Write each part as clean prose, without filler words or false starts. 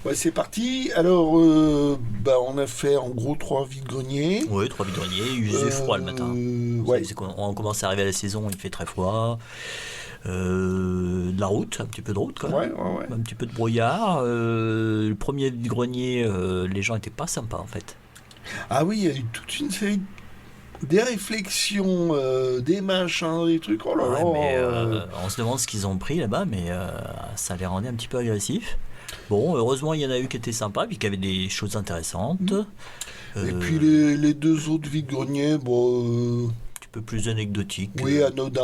Ouais, c'est parti. Alors, on a fait en gros 3 vides-greniers. Oui, 3 vide-greniers, il faisait froid le matin. Ouais, On commence à arriver à la saison, il fait très froid. De la route, un petit peu de route quand ouais, même. ouais, ouais. Un petit peu de brouillard. Le premier vide-grenier, les gens étaient pas sympas en fait. Ah oui, il y a eu toute une série des réflexions, des machins, des trucs. Oh là Ouais, mais là. on se demande ce qu'ils ont pris là-bas, mais ça les rendait un petit peu agressifs. Bon, heureusement, il y en a eu qui étaient sympas, puis qui avaient des choses intéressantes. Et puis Euh, les 2 autres vides-greniers, bon, un petit peu plus anecdotiques. oui, anodin,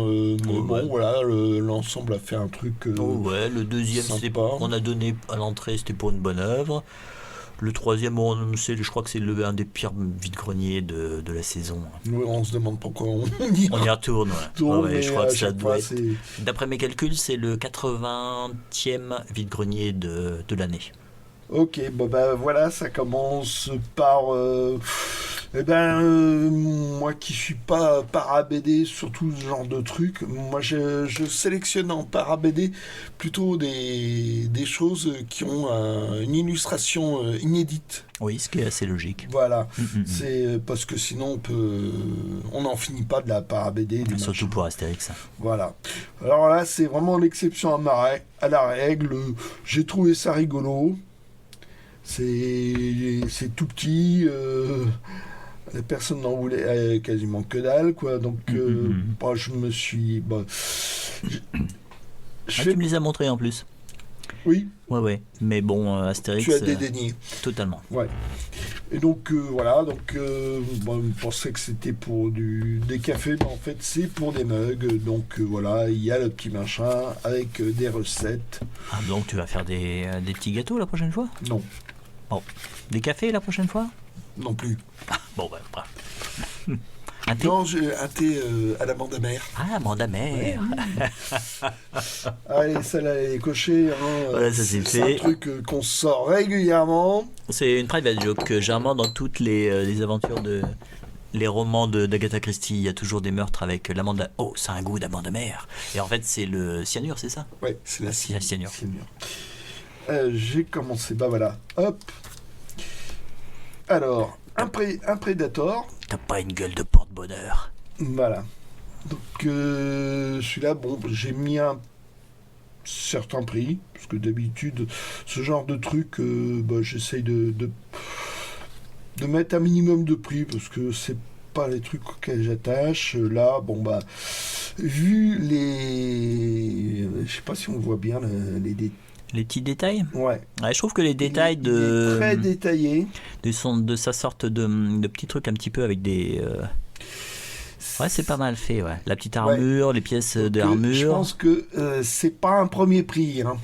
mais Ouais, ouais. bon, voilà, l'ensemble a fait un truc Oh ouais, le deuxième sympa. qu'on a donné à l'entrée, c'était pour une bonne œuvre. Le troisième, je crois que c'est un des pires vide-greniers de la saison. Oui, on se demande pourquoi on y On y retourne, ouais. Ouais, retourne, ouais, je mais crois à que ça chaque doit fois, être, c'est... d'après mes calculs, c'est le 80e vide-grenier de l'année. Ok, bon bah voilà, ça commence par... moi qui suis pas para-BD, surtout ce genre de truc, moi je sélectionne en para-BD plutôt des choses qui ont une illustration inédite. Oui, ce qui est assez logique. Voilà, Mm, mm, mm. c'est parce que sinon on n'en finit pas de la para-BD, des Surtout machins. pour Astérix. Voilà. Alors là, c'est vraiment l'exception à la règle. J'ai trouvé ça rigolo. C'est tout petit. Personne n'en voulait quasiment que dalle, quoi. Donc, Mm, mm, mm. bah, je me suis. Bah, je, je Ah, fais. tu me les as montrés en plus. Oui, Ouais, ouais. Mais bon, tu as Astérix, dédaigné. totalement. Ouais. Et donc, voilà. Donc, bon, je pensais que c'était pour des cafés, mais en fait, c'est pour des mugs. Donc, voilà, il y a le petit machin avec des recettes. Ah, donc tu vas faire des petits gâteaux la prochaine fois? Non, Bon. Des cafés la prochaine fois? non plus. Bon, bah, bref. Un thé? Non, j'ai un thé à l'amande amère. Ah, amande mère. Allez, celle-là, elle est cochée. Hein, Voilà, ça c'est c'est un fait. truc qu'on sort régulièrement. C'est une private joke. Généralement, dans toutes les aventures les romans d'Agatha Christie, il y a toujours des meurtres avec l'amande. Oh, c'est un goût d'amande mère. Et en fait, c'est le cyanure, c'est ça? Ouais, c'est la La cyanure. cyanure. J'ai commencé, bah voilà. Hop. Alors, un Predator. T'as pas une gueule de porte-bonheur. Voilà. Donc, celui-là, bon, j'ai mis un certain prix. Parce que d'habitude, ce genre de truc, bah, j'essaye de mettre un minimum de prix. Parce que c'est pas les trucs auxquels j'attache. Là, bon, bah, vu les. Je sais pas si on voit bien les détails. Les petits détails? Ouais. Ouais, je trouve que les détails Il est très détaillé. de sa sorte de petits trucs un petit peu avec des. Ouais, c'est pas mal fait, ouais. La petite armure, les pièces de Je armure. pense que c'est pas un premier prix. Hein.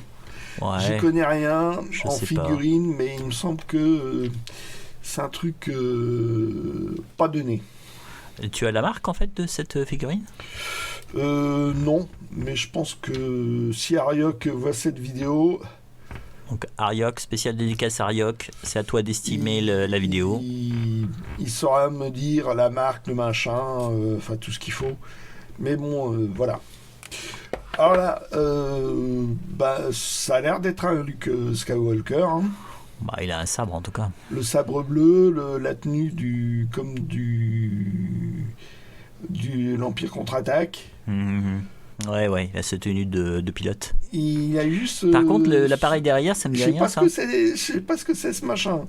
J'y Ouais, connais rien je en sais figurine, mais il me semble que c'est un truc pas donné. pas. Tu as la marque en fait de cette figurine? Non, mais je pense que si Ariok voit cette vidéo, Donc Ariok, spécial dédicace Ariok, c'est à toi d'estimer la vidéo. il saura me dire la marque, le machin, enfin tout ce qu'il faut. Mais bon, voilà. Alors là, bah, ça a l'air d'être un Luke Skywalker. Hein. Bah, il a un sabre en tout cas. Le sabre bleu, la tenue du l'Empire contre-attaque. Mhm. Ouais, ouais, il a cette tenue de pilote. Il a juste. Par contre, l'appareil derrière, ça me dit je sais rien pas ce ça. que c'est. Je sais pas ce que c'est ce machin.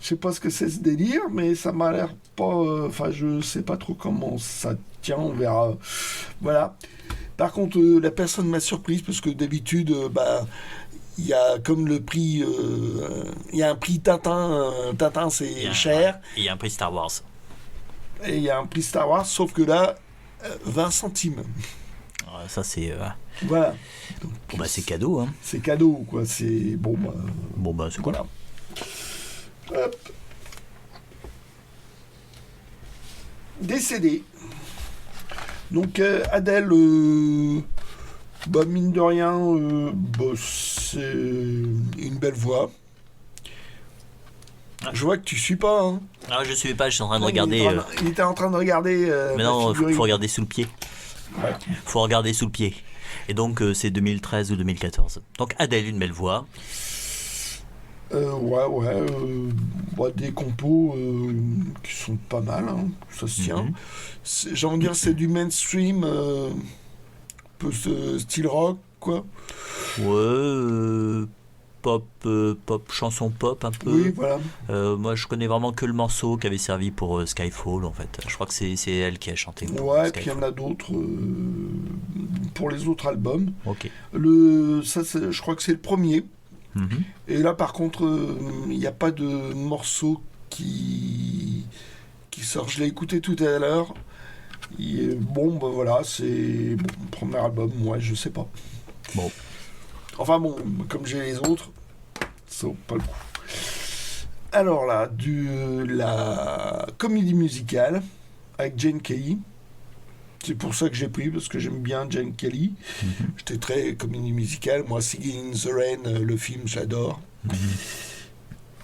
Je sais pas ce que c'est ce délire, mais ça m'a l'air pas. Enfin, je sais pas trop comment ça tient. On verra. Voilà. Par contre, la personne m'a surprise parce que d'habitude, bah, il y a comme le prix, il y a un prix Tintin. Tintin, Il y c'est a, cher. il y a un prix Star Wars. Et il y a un prix Star Wars, sauf que là, 20 centimes. Ouais, ça c'est. Voilà. Bon bah c'est cadeau, hein. C'est cadeau, quoi. C'est bon, bah, Bon bah c'est cool. voilà. Hop. Décédé. Donc Adèle, bah, mine de rien, bah, c'est une belle voix. Je vois que tu suis pas. Hein. Ah, je suis pas, je suis en train de Il regarder. il était en train de regarder. Mais la non, figurine. faut regarder sous le pied. Ouais. Faut regarder sous le pied. Et donc c'est 2013 ou 2014. Donc Adèle, une belle voix. Des compos qui sont pas mal, hein, ça se tient. J'ai envie de dire, c'est du mainstream, un peu style rock, quoi. Ouais, pop, chanson pop un peu. Oui, voilà. Moi, je connais vraiment que le morceau qui avait servi pour Skyfall, en fait. Je crois que c'est elle qui a chanté pour Ouais, Skyfall. puis il y en a d'autres pour les autres albums. Ok. Je crois que c'est le premier. Mhm. Et là, par contre, il n'y a pas de morceau qui sort. Je l'ai écouté tout à l'heure. Voilà, c'est premier album, je sais pas. Bon. Enfin bon, comme j'ai les autres, ça vaut pas le coup. Alors là, la comédie musicale avec Jane Kelly. C'est pour ça que j'ai pris, parce que j'aime bien Jane Kelly. J'étais très comédie musicale. Moi, Singing in the Rain, le film, j'adore.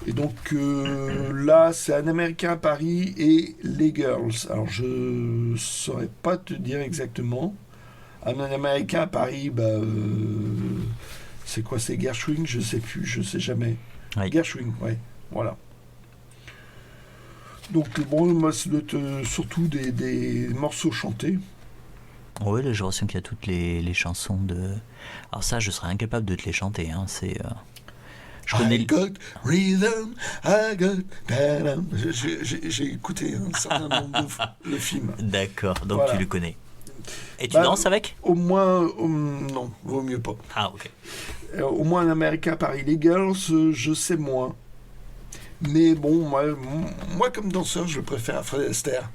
Et donc là, c'est Un Américain à Paris et Les Girls. Alors, je saurais pas te dire exactement. Un Américain à Paris, c'est quoi? C'est Gershwin? Je sais plus, je sais jamais. Oui. Gershwin, ouais, voilà. Donc bon, moi, c'est surtout des morceaux chantés. Oui, là, je ressens qu'il y a toutes les chansons de... Alors ça, je serais incapable de te les chanter, hein. C'est... Je connais I got rhythm, I got... ta-dam. J'ai écouté un certain nombre de fois le film. D'accord, donc Voilà. tu le connais. Et tu danses avec? Au moins, non, vaut mieux pas. Ah, ok. Au moins Un Américain à Paris. Les Girls, je sais moins. Mais bon, moi comme danseur, je préfère Fred Astaire.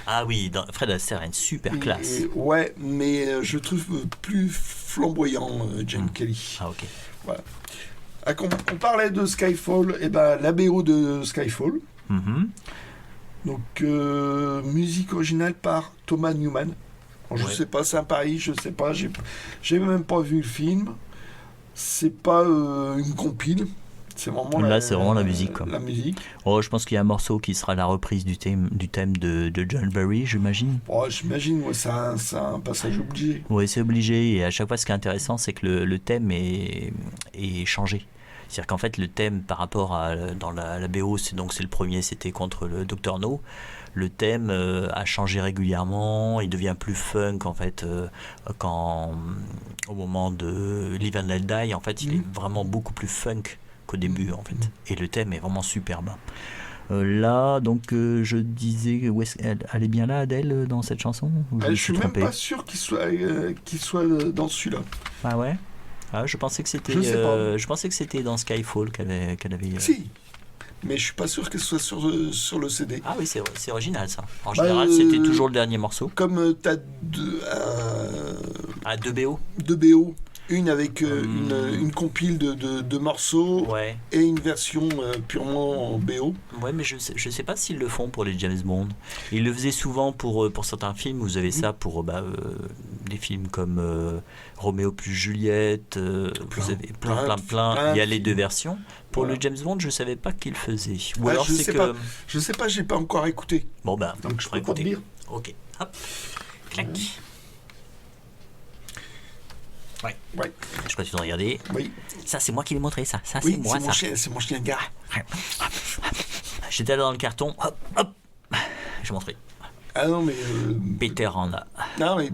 Ah oui, Fred Astaire a une super classe. Ouais, mais je trouve plus flamboyant Jane Kelly. Ah, ok. Voilà. On parlait de Skyfall, et la BO de Skyfall. Mhm. Donc, musique originale par Thomas Newman. Alors, je sais pas, c'est un pari, je sais pas, j'ai même pas vu le film. C'est pas une compile. C'est vraiment Là, c'est vraiment la musique, quoi. La musique. Oh, je pense qu'il y a un morceau qui sera la reprise du thème de John Barry, j'imagine. Oh, j'imagine, c'est un passage obligé. Oui, c'est obligé. Et à chaque fois, ce qui est intéressant, c'est que le thème est changé. C'est-à-dire qu'en fait, le thème par rapport à dans la BO, c'est le premier, c'était contre le Dr No. Le thème a changé régulièrement. Il devient plus funk en fait au moment de Live and Let Die. En fait, il est vraiment beaucoup plus funk qu'au début en fait. Et le thème est vraiment superbe. Là, donc, je disais, elle est bien là, Adèle, dans cette chanson? Je suis même pas sûr qu'il soit dans celui-là. Ah ouais? Ah, je pensais que c'était. Je pensais que c'était dans Skyfall qu'elle avait. Si, mais je suis pas sûr qu'elle soit sur le CD. Ah oui, c'est original ça. En général, c'était toujours le dernier morceau. Comme tu as deux BO. Deux BO. Une avec une compile de morceaux, ouais, et une version purement en BO. Ouais, mais je sais pas s'ils le font pour les James Bond. Ils le faisaient souvent pour certains films. Vous avez ça pour des films comme Roméo plus Juliette. Vous avez plein. Il y a les deux versions. Pour le James Bond, je savais pas qu'ils faisaient. Ou alors c'est que... Je sais pas, j'ai pas encore écouté. Bon donc je peux pas te dire. Ok, hop, clac. Ouais. Je crois que tu dois regarder. Oui. Ça, c'est moi qui l'ai montré, ça. Ça, oui, c'est moi, ça. C'est mon chien de gars. J'étais là dans le carton. Hop. J'ai montré. Ah non, mais... Peter Randa. Non, mais...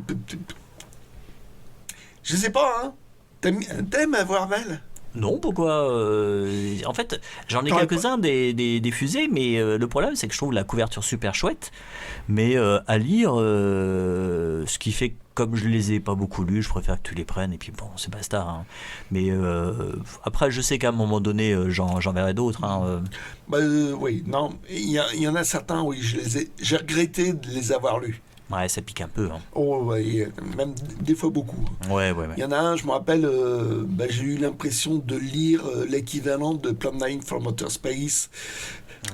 Je sais pas, hein. T'aimes avoir mal? Non, pourquoi en fait, j'en ai quelques-uns des fusées, mais le problème, c'est que je trouve la couverture super chouette. Mais à lire, ce qui fait que comme je les ai pas beaucoup lus, je préfère que tu les prennes et puis bon, c'est basta. Hein. Mais après, je sais qu'à un moment donné, j'en verrai d'autres. Hein. Oui, non, il y en a certains, oui, j'ai regretté de les avoir lus. Ouais, ça pique un peu. Hein. Oh, ouais, même des fois beaucoup. Ouais. Il y en a un, je me rappelle, j'ai eu l'impression de lire l'équivalent de Plum 9 from Outer Space.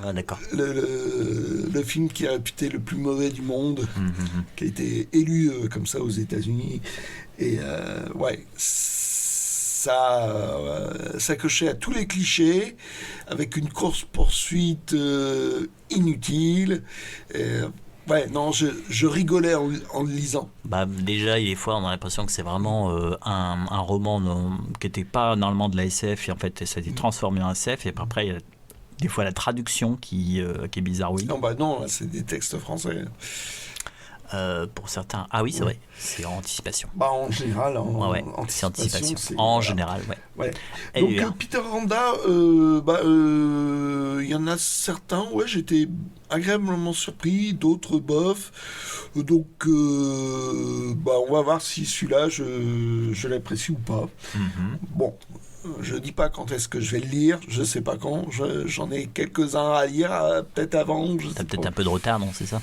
Ah, d'accord. Le film qui est réputé le plus mauvais du monde, qui a été élu comme ça aux États-Unis. Et ouais, ça cochait à tous les clichés, avec une course-poursuite inutile. Ouais, non, je rigolais en le lisant. Bah, déjà, il y a des fois, on a l'impression que c'est vraiment un roman qui n'était pas normalement de la SF, et en fait, ça a été transformé en SF, et puis après, il y a des fois la traduction qui est bizarrouille. Non, bah non, c'est des textes français. Pour certains. Ah oui, c'est Ouais. vrai, c'est en anticipation. Bah, en général, Ouais, c'est anticipation. En voilà. général, ouais. Ouais. Et Donc, lui, Peter Randa, il y en a certains, ouais, j'étais agréablement surpris, d'autres bof. Donc, bah, on va voir si celui-là, je l'apprécie ou pas. mhm. Bon, je dis pas quand est-ce que je vais le lire, je sais pas quand. J'en ai quelques-uns à lire, peut-être avant, je T'as sais peut-être pas. un peu de retard, non, c'est ça?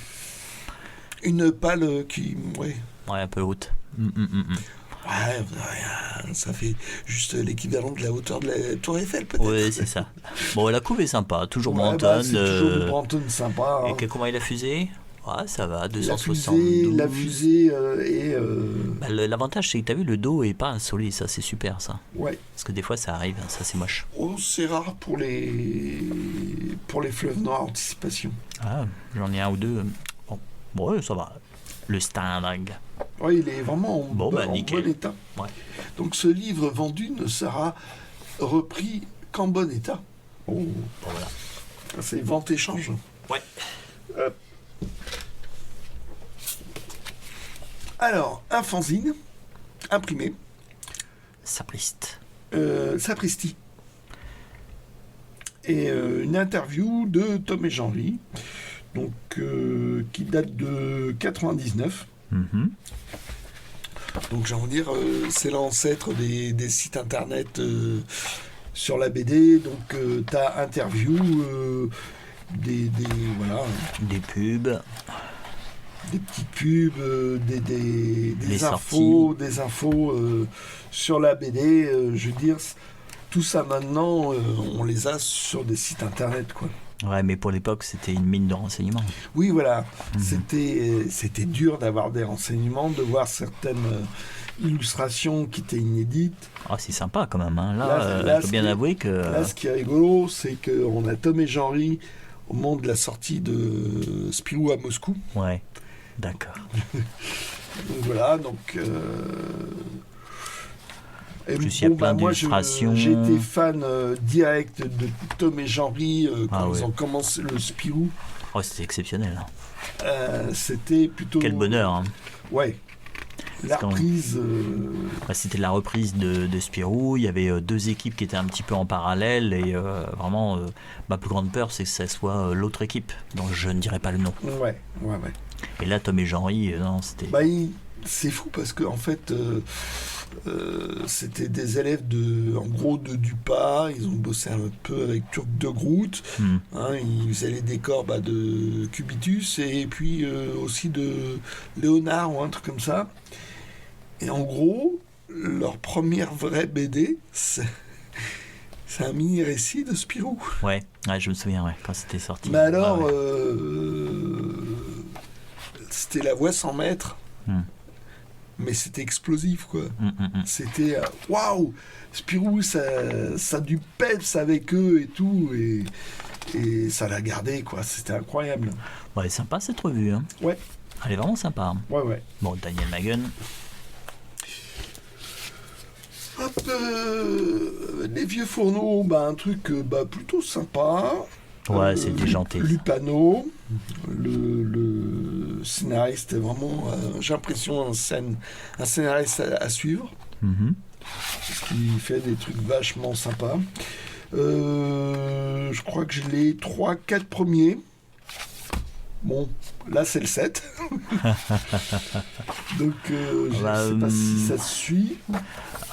Une palle qui, ouais, Ouais, un peu haute. Mm, mm, mm, mm. ouais, ça fait juste l'équivalent de la hauteur de la Tour Eiffel, peut-être. Ouais, c'est ça. Bon, la couve est sympa, toujours Ouais, Brandon. bah, c'est toujours une Brandon sympa. Et Hein. comment il a fusé? Ouais, ça va, La 272. la fusée est. Bah, l'avantage, c'est que t'as vu, le dos est pas insolé, ça, c'est super, ça. Ouais. Parce que des fois, ça arrive, ça, c'est moche. Oh, c'est rare pour les fleuves noirs anticipation. Ah, j'en ai un ou deux. Bon, ouais, ça va. Le Steindag. Ouais, il est vraiment Bon, bah, en nickel. bon état. Ouais. Donc ce livre vendu ne sera repris qu'en bon état. Oh, Bon, voilà. c'est vente-échange. Ouais. Alors, un fanzine imprimé, Sapriste. Sapristi. Et une interview de Tom et Jean-Louis, donc, qui date de 99. Mhm. Donc j'ai envie de dire, c'est l'ancêtre des sites internet sur la BD. Donc t'as interview, voilà, Des pubs. des petites pubs, des Les infos, des infos sur la BD. Je veux dire, tout ça maintenant, on les a sur des sites internet, quoi. Ouais, mais pour l'époque, c'était une mine de renseignements. Oui, voilà, Mhm. c'était dur d'avoir des renseignements, de voir certaines illustrations qui étaient inédites. Ah, c'est sympa quand même. Hein. Là, Là, je peux bien ce qui- avouer que. Là, ce qui est rigolo, c'est qu'on a Tom et Jean-Ry au moment de la sortie de Spirou à Moscou. Ouais, d'accord. Donc, voilà, donc. Et Plus, il y a plein moi, d'illustrations. j'ai été fan direct de Tom et Jean-Ry quand Ah ils ouais. ont commencé le Spirou. Oh, c'était exceptionnel. Hein. C'était plutôt. Quel bonheur. Hein. Ouais. La quand- reprise. Bah, c'était la reprise de Spirou. Il y avait deux équipes qui étaient un petit peu en parallèle. Et vraiment, ma plus grande peur, c'est que ça soit l'autre équipe, dont je ne dirai pas le nom. Ouais. Et là, Tom et Jean-Ry, non, c'était. Bah, c'est fou parce que en fait, c'était des élèves en gros de Dupas. Ils ont bossé un peu avec Turc de Groot. Hmm. Hein, ils faisaient les décors de Cubitus et puis aussi de Léonard ou un truc comme ça. Et en gros, leur première vraie BD, c'est un mini récit de Spirou. Ouais, je me souviens, ouais, quand c'était sorti. Mais alors, Ouais, ouais. c'était la voix sans maître. Hmm. Mais c'était explosif, quoi. Mm. C'était waouh, Spirou, ça a du peps avec eux et tout, et ça l'a gardé, quoi. C'était incroyable. Ouais, sympa cette revue. Hein. Ouais. Elle est vraiment sympa. Hein. Ouais. Bon, Daniel Magen. Hop, les vieux fourneaux, bah, un truc plutôt sympa. Ouais, c'est déjanté. Lupano, le scénariste est vraiment, j'ai l'impression, un scénariste à suivre. Mhm. Parce qu'il fait des trucs vachement sympas. Je crois que j'ai les 3-4 premiers. Bon, là c'est le 7. Donc je Bah, ne sais pas si ça se suit.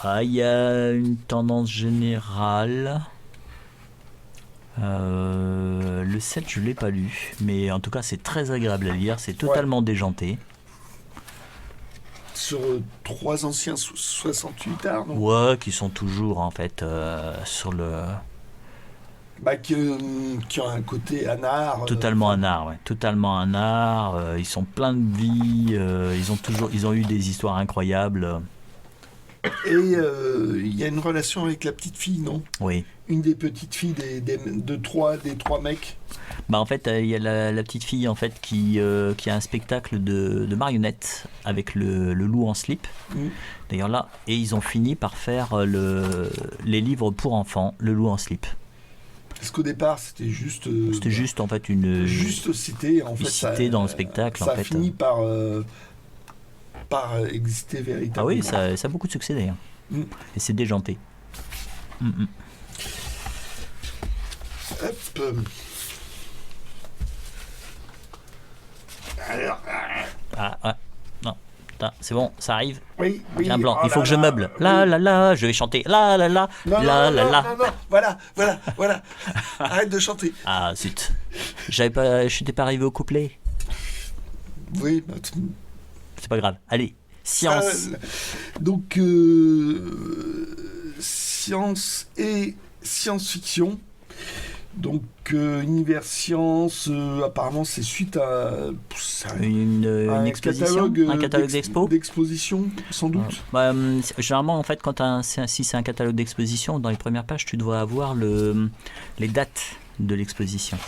Ah, il y a une tendance générale. Le 7, je l'ai pas lu, mais en tout cas, c'est très agréable à lire. C'est totalement déjanté. Sur 3 anciens 68 arts, non Ouais, qui sont toujours en fait sur le. Bah, qui ont un côté anard. Totalement un art, ouais. Totalement un art. Ils sont pleins de vie. Ils ont eu des histoires incroyables. Et il y a une relation avec la petite fille, non? Oui. Une des petites filles des trois mecs. Bah en fait, il y a la petite fille en fait qui a un spectacle de marionnettes avec le loup en slip. D'ailleurs là, et ils ont fini par faire les livres pour enfants, le loup en slip. Parce qu'au départ, c'était juste. C'était juste en fait une cité. En fait, cité dans le spectacle. Ça en fait. a fini par exister véritablement. Ah oui, ça a beaucoup de succès d'ailleurs. Et c'est déjanté. Hop. Alors. Non. C'est bon, ça arrive. Oui. J'ai un blanc. Il faut que je meuble. La, je vais chanter. La. Non, voilà. Arrête de chanter. Ah, zut. Je n'étais pas arrivé au couplet. Oui, c'est pas grave. Allez, science. Donc, science et science-fiction. Donc, Univers Science, apparemment, c'est suite à une exposition, un catalogue d'exposition, sans doute. Généralement, en fait, si c'est un catalogue d'exposition, dans les premières pages, tu dois avoir les dates de l'exposition.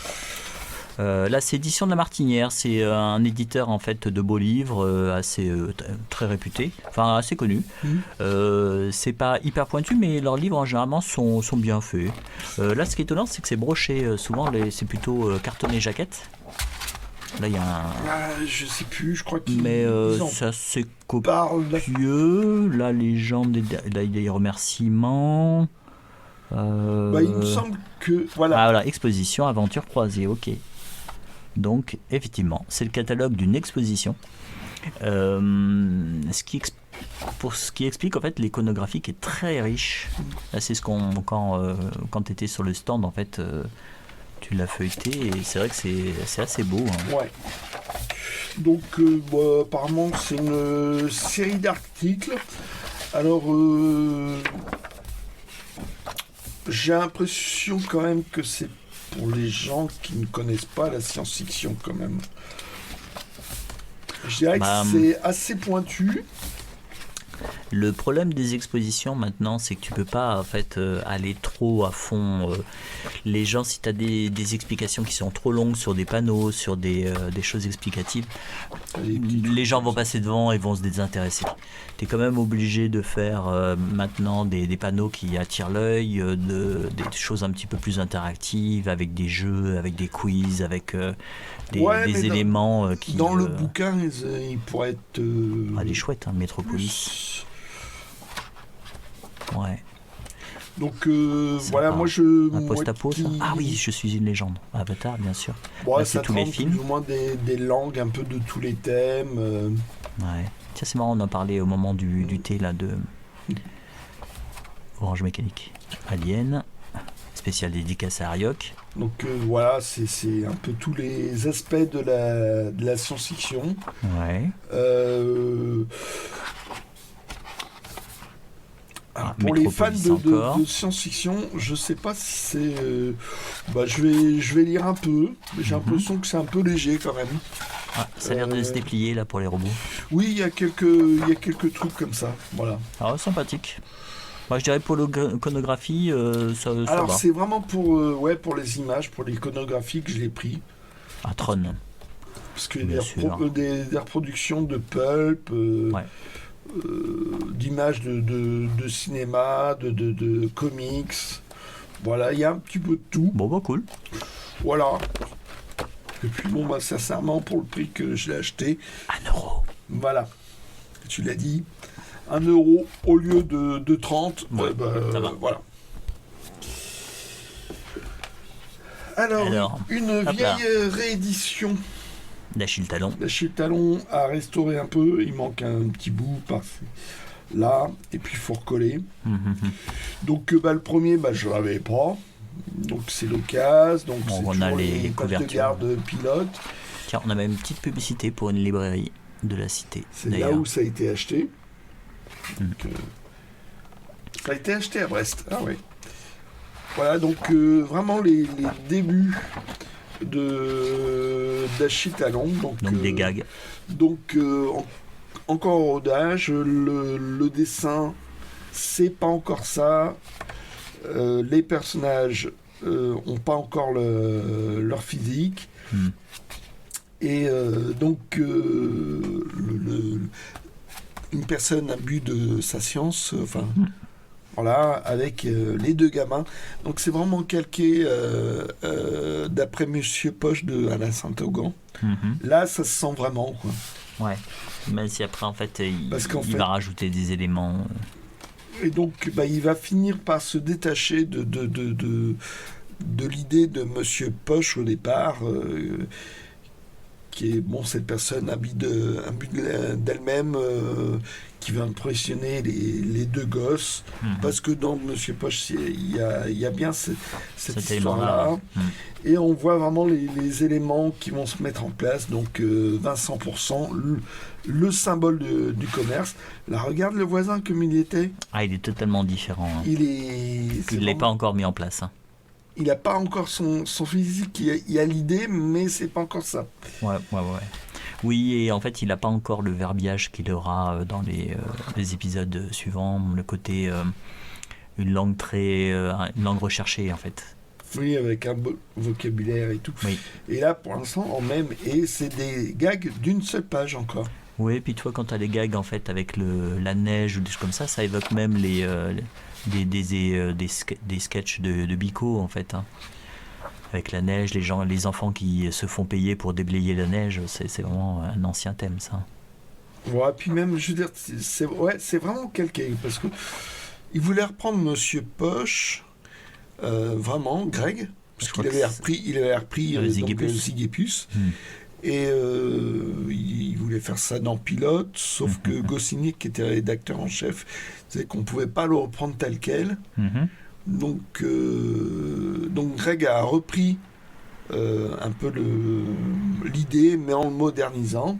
Là, c'est Édition de la Martinière, c'est un éditeur en fait de beaux livres, assez très réputé, enfin assez connu. C'est pas hyper pointu, mais leurs livres généralement sont bien faits. Là, ce qui est étonnant, c'est que c'est broché. Souvent, c'est plutôt cartonné jaquette. Là, il y a un. Je sais plus, je crois qu'il. Mais c'est assez copieux. Là, les gens, là, il y a des remerciements. Il me semble que voilà. Ah voilà, exposition, aventure croisée, ok. Donc, effectivement, c'est le catalogue d'une exposition. Ce qui explique, en fait, l'iconographie qui est très riche. Là, c'est quand tu étais sur le stand, en fait, tu l'as feuilleté, et c'est vrai que c'est assez beau. Hein. Ouais. Donc, apparemment, c'est une série d'articles. Alors, j'ai l'impression quand même que c'est pour les gens qui ne connaissent pas la science-fiction quand même. Je dirais que c'est assez pointu. Le problème des expositions maintenant, c'est que tu peux pas en fait aller trop à fond. Les gens, si tu as des explications qui sont trop longues sur des panneaux, sur des choses explicatives, les gens vont passer devant et vont se désintéresser. Tu es quand même obligé de faire maintenant des panneaux qui attirent l'œil, des choses un petit peu plus interactives, avec des jeux, avec des quiz, avec des éléments qui... Dans le bouquin, il pourrait être... elle est chouette, hein, Metropolis. Ouais. Donc voilà, moi je... Un post-apo, ça. Ah oui, je suis une légende. Avatar, bien sûr. Ouais, là, c'est tous les films. Plus ou moins des langues, un peu de tous les thèmes. Ouais. Tiens, c'est marrant, on en parlait au moment du thé là de Orange Mécanique. Alien, spécial dédicace à Ariok. Donc voilà, c'est un peu tous les aspects de la science-fiction. Ouais. Alors, pour les fans de science-fiction, je sais pas si c'est... je vais lire un peu, mais j'ai l'impression que c'est un peu léger quand même. Ah, ça a l'air de se déplier là pour les robots. Oui, il y a quelques trucs comme ça, voilà. Alors, sympathique. Moi, je dirais pour l'iconographie, ça alors, va. c'est vraiment pour les images, pour l'iconographie que je l'ai pris. À Tron. Parce qu'il y a des reproductions de pulp, d'images de cinéma, de comics. Voilà, il y a un petit peu de tout. Bon, bah cool. Voilà. Et puis bon, sincèrement, pour le prix que je l'ai acheté... 1 euro. Voilà. Tu l'as dit. 1 euro au lieu de 30. Ouais, ça va. Voilà. Alors une vieille réédition d'Achille Talon. D'Achille Talon à restaurer un peu. Il manque un petit bout par-ci, là. Et puis il faut recoller. Donc le premier, je ne l'avais pas. Donc c'est l'occasion. Donc c'est on a les couvertures. De garde pilote. Tiens, on a même une petite publicité pour une librairie de la cité. C'est là où ça a été acheté. Donc, ça a été acheté à Brest. Ah oui. Voilà, donc vraiment les débuts d'Achille Talon. Donc des gags. Donc encore au rodage, le dessin c'est pas encore ça. Les personnages ont pas encore leur physique. Et donc, une personne a bu de sa science, voilà, avec les deux gamins. Donc, c'est vraiment calqué d'après Monsieur Poche de Alain Saint-Augan. Là, ça se sent vraiment, quoi. Ouais, même si après, en fait, il fait, va rajouter des éléments. Et donc, il va finir par se détacher de l'idée de Monsieur Poche au départ, qui est, cette personne imbue d'elle-même, qui va impressionner les deux gosses, parce que dans Monsieur Poche, il y a bien cette histoire-là. Et on voit vraiment les éléments qui vont se mettre en place. Donc, Vincent Pourcent, le symbole du commerce. Là, regarde le voisin comme il était. Ah, il est totalement différent. Hein. Il ne l'est pas encore mis en place. Hein. Il n'a pas encore son physique. Il a l'idée, mais c'est pas encore ça. Ouais. Oui, et en fait, il n'a pas encore le verbiage qu'il aura dans les épisodes suivants. Le côté une langue recherchée, en fait. Oui, avec un vocabulaire et tout. Oui. Et là, pour l'instant, et c'est des gags d'une seule page encore. Oui, puis toi, quand tu as les gags, en fait, avec la neige ou des choses comme ça évoque même des sketchs de Bico, en fait. Hein. Avec la neige, les enfants qui se font payer pour déblayer la neige, c'est vraiment un ancien thème, ça. Ouais, puis même, je veux dire, c'est vraiment calqué, parce que il voulait reprendre Monsieur Poche, vraiment, Greg, parce qu'il avait repris Zigépus. Et il voulait faire ça dans Pilote, sauf que Goscinny, qui était rédacteur en chef, disait qu'on ne pouvait pas le reprendre tel quel. Donc Greg a repris un peu l'idée, mais en le modernisant.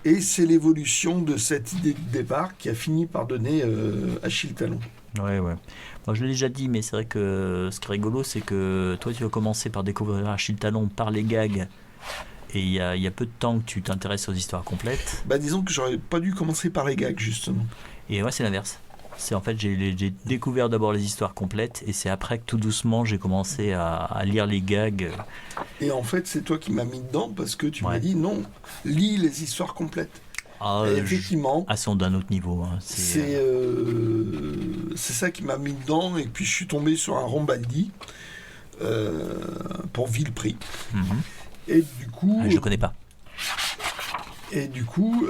Et c'est l'évolution de cette idée de départ qui a fini par donner Achille Talon. Ouais. Bon, je l'ai déjà dit, mais c'est vrai que ce qui est rigolo, c'est que toi, tu vas commencer par découvrir Achille Talon par les gags. Et il y a peu de temps que tu t'intéresses aux histoires complètes. Disons que j'aurais pas dû commencer par les gags, justement. Et moi, c'est l'inverse. C'est en fait, j'ai découvert d'abord les histoires complètes, et c'est après que tout doucement, j'ai commencé à lire les gags. Et en fait, c'est toi qui m'as mis dedans, parce que tu m'as dit, non, lis les histoires complètes. Et effectivement. Sont d'un autre niveau. Hein. C'est ça qui m'a mis dedans, et puis je suis tombé sur un Rambaldi pour Villeprix. Et du coup, je connais pas. Et du coup,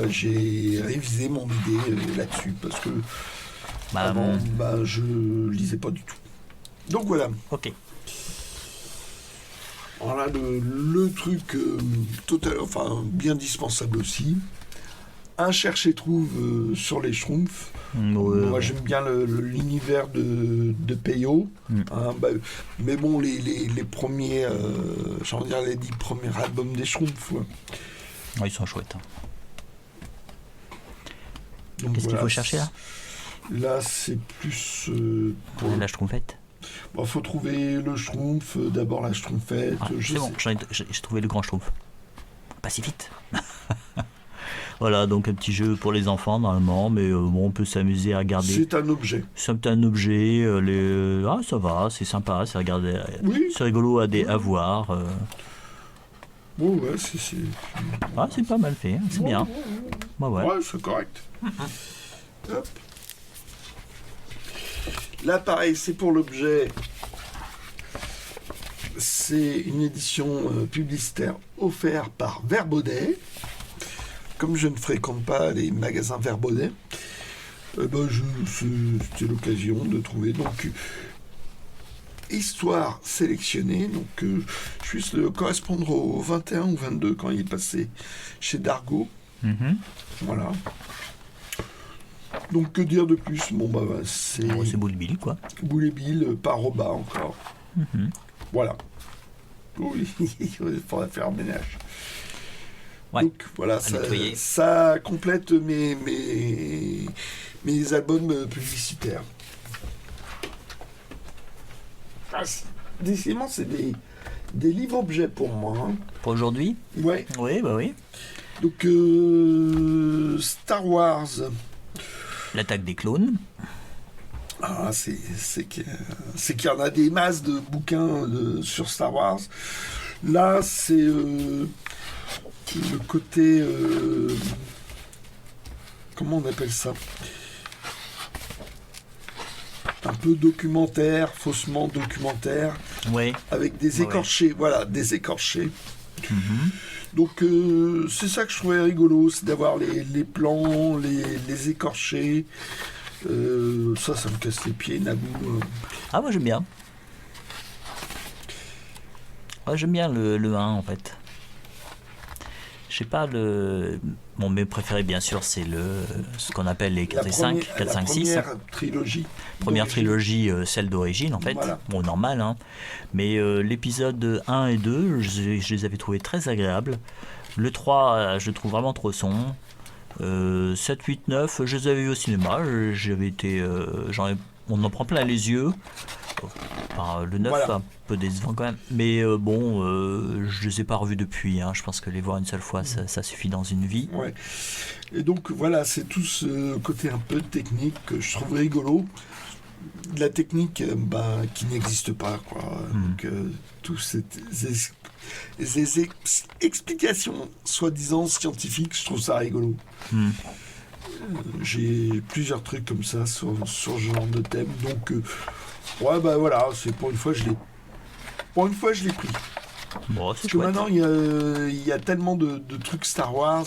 j'ai révisé mon idée là-dessus parce que avant, je lisais pas du tout. Donc voilà. Ok. Voilà le truc total, bien dispensable aussi. Un cherche-et-trouve sur les Schtroumpfs. Moi, j'aime bien l'univers de Peyo. Mais bon, les premiers, les 10 premiers albums des Schtroumpfs. Ouais. Ouais, ils sont chouettes. Qu'est-ce qu'il faut chercher là ? Là, c'est plus pour la Schtroumpfette. Faut trouver le Schtroumpf, d'abord la Schtroumpfette. C'est bon, j'ai trouvé le grand Schtroumpf. Pas si vite. Voilà, donc un petit jeu pour les enfants normalement, mais on peut s'amuser à regarder. C'est un objet. C'est un objet, ça va, c'est sympa, c'est regarder, c'est rigolo à voir. Bon, ouais, c'est... c'est pas mal fait, hein, c'est bien. Ouais, c'est correct. Hop. Là, pareil, c'est pour l'objet. C'est une édition publicitaire offerte par Verbaudet. Comme je ne fréquente pas les magasins Verbaudet, c'était l'occasion de trouver. Donc, histoire sélectionnée. Donc, je puisse le correspondre au 21 ou 22 quand il est passé chez Dargaud. Voilà. Donc, que dire de plus ? C'est Boule et Bill, quoi. Boule et Bill, par Roba encore. Voilà. Oui, il faudra faire un ménage. Ouais. Donc voilà, ça complète mes albums publicitaires. Décidément, c'est des livres-objets pour moi. Hein. Pour aujourd'hui ? Ouais. Oui, oui. Donc, Star Wars, L'attaque des clones. Ah, c'est qu'il y en a des masses de bouquins sur Star Wars. Là, c'est le côté... comment on appelle ça? Un peu documentaire, faussement documentaire, Ouais. avec des écorchés. Voilà, des écorchés. Donc, c'est ça que je trouvais rigolo, c'est d'avoir les plans, les écorchés. Ça me casse les pieds, Naboo. Ah, moi j'aime bien. Ouais, j'aime bien le 1 en fait. Je sais pas, mon mes préféré bien sûr c'est ce qu'on appelle les 4 et 5, 4, 5, 6. Première trilogie. Première d'origine. trilogie, celle d'origine en fait. Voilà. Bon, normal, hein. Mais l'épisode 1 et 2, je les avais trouvés très agréables. Le 3, je le trouve vraiment trop sombre. 7, 8, 9, je les avais vus au cinéma. J'avais été. On en prend plein les yeux. Enfin, le 9, Voilà. un peu décevant quand même. Mais je les ai pas revus depuis. Hein. Je pense que les voir une seule fois, ça suffit dans une vie. Ouais. Et donc voilà, c'est tout ce côté un peu technique que je trouve rigolo. De la technique qui n'existe pas, quoi. Donc toutes ces explications soi-disant scientifiques, je trouve ça rigolo. J'ai plusieurs trucs comme ça sur ce genre de thème. Donc ouais, voilà, c'est pour une fois je l'ai pris. Bon, c'est Parce que chouette. maintenant, il y a tellement de trucs Star Wars,